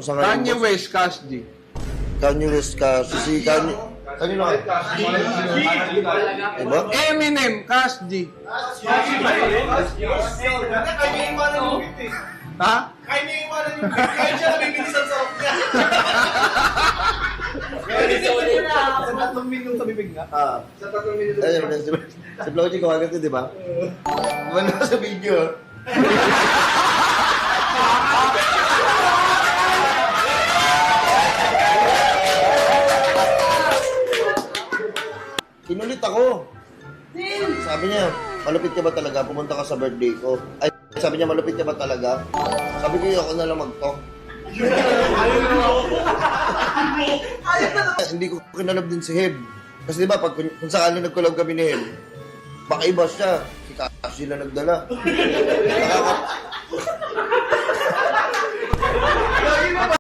Sa ngayon, Kanye boss. West, Cash D. Kanye West ka. Si Kanye. Kanino ka? Diba? Eminem, Cash D. Ha? Kahit siya nabibilisan sa rock niya. Sa 3 minute sa bibig nga. Sa 3 minute. Ayun, si Floji ko agad di ba? Wala sa video. Kinulit ako. Sabi niya, malupit ka ba talaga? Pumunta ka sa birthday ko. Ay, sabi niya, malupit ka ba talaga? Sabi ko, ako na lang mag-talk. Hindi ko kinalab din si Heb. Kasi diba, pag kung sakali nag-collab kami ni Heb, baka iba siya. Si Kashi lang nagdala.